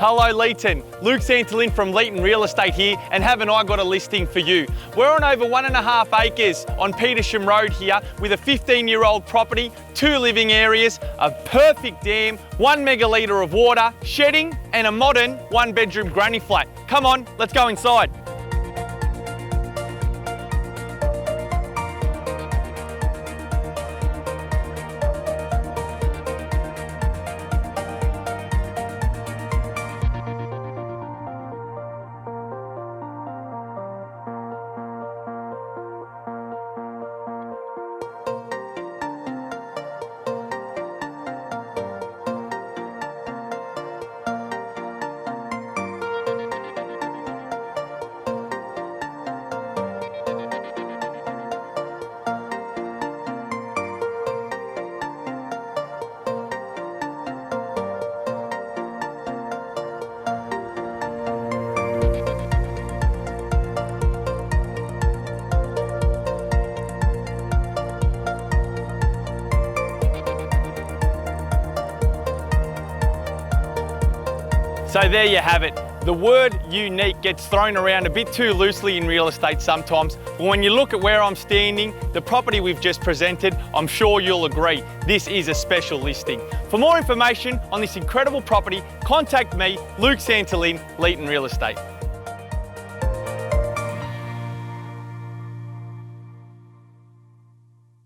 Hello Leeton, Luke Santolin from Leeton Real Estate here, and haven't I got a listing for you? We're on over 1.5 acres on Petersham Road here with a 15-year-old property, 2 living areas, a perfect dam, 1 megalitre of water, shedding and a modern 1-bedroom granny flat. Come on, let's go inside. So there you have it. The word unique gets thrown around a bit too loosely in real estate sometimes, but when you look at where I'm standing, the property we've just presented, I'm sure you'll agree, this is a special listing. For more information on this incredible property, contact me, Luke Santolin, Leeton Real Estate.